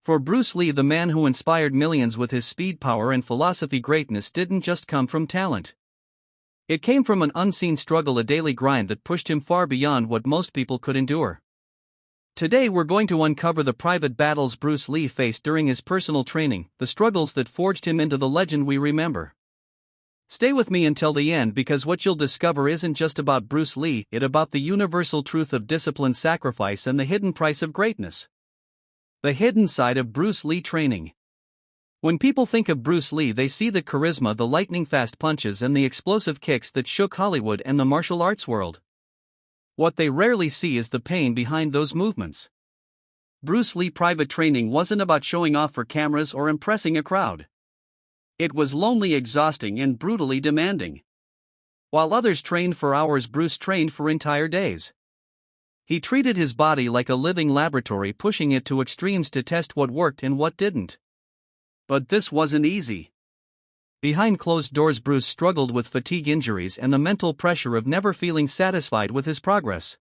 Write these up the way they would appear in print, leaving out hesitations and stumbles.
For Bruce Lee, the man who inspired millions with his speed, power, and philosophy, greatness didn't just come from talent. It came from an unseen struggle, a daily grind that pushed him far beyond what most people could endure. Today we're going to uncover the private battles Bruce Lee faced during his personal training, the struggles that forged him into the legend we remember. Stay with me until the end, because what you'll discover isn't just about Bruce Lee, it's about the universal truth of discipline, sacrifice, and the hidden price of greatness. The hidden side of Bruce Lee training. When people think of Bruce Lee, they see the charisma, the lightning-fast punches, and the explosive kicks that shook Hollywood and the martial arts world. What they rarely see is the pain behind those movements. Bruce Lee private training wasn't about showing off for cameras or impressing a crowd. It was lonely, exhausting, and brutally demanding. While others trained for hours, Bruce trained for entire days. He treated his body like a living laboratory, pushing it to extremes to test what worked and what didn't. But this wasn't easy. Behind closed doors, Bruce struggled with fatigue, injuries, and the mental pressure of never feeling satisfied with his progress.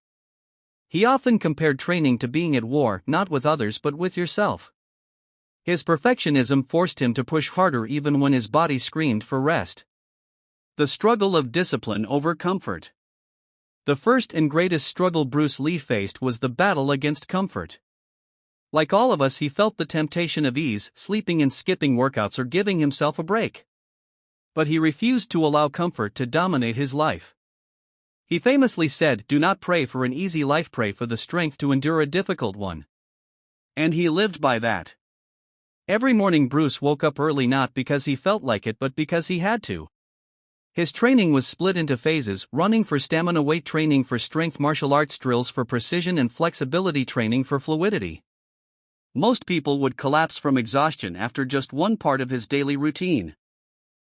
He often compared training to being at war, not with others but with yourself. His perfectionism forced him to push harder even when his body screamed for rest. The struggle of discipline over comfort. The first and greatest struggle Bruce Lee faced was the battle against comfort. Like all of us, he felt the temptation of ease, sleeping and skipping workouts or giving himself a break. But he refused to allow comfort to dominate his life. He famously said, "Do not pray for an easy life, pray for the strength to endure a difficult one." And he lived by that. Every morning Bruce woke up early, not because he felt like it but because he had to. His training was split into phases: running for stamina, weight training for strength, martial arts drills for precision, and flexibility training for fluidity. Most people would collapse from exhaustion after just one part of his daily routine.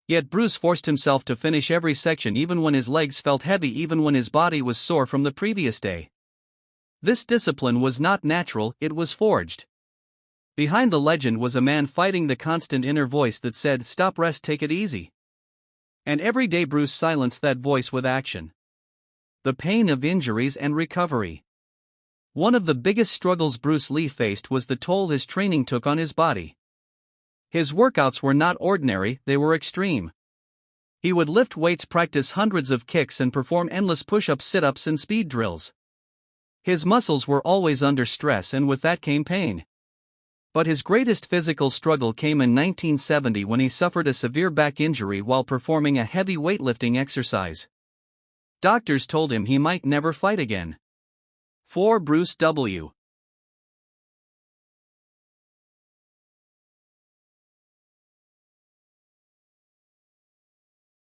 Yet Bruce forced himself to finish every section, even when his legs felt heavy, even when his body was sore from the previous day. This discipline was not natural, it was forged. Behind the legend was a man fighting the constant inner voice that said, "Stop, rest, take it easy." And every day Bruce silenced that voice with action. The pain of injuries and recovery. One of the biggest struggles Bruce Lee faced was the toll his training took on his body. His workouts were not ordinary, they were extreme. He would lift weights, practice hundreds of kicks, and perform endless push-ups, sit-ups, and speed drills. His muscles were always under stress, and with that came pain. But his greatest physical struggle came in 1970 when he suffered a severe back injury while performing a heavy weightlifting exercise. Doctors told him he might never fight again. For Bruce W.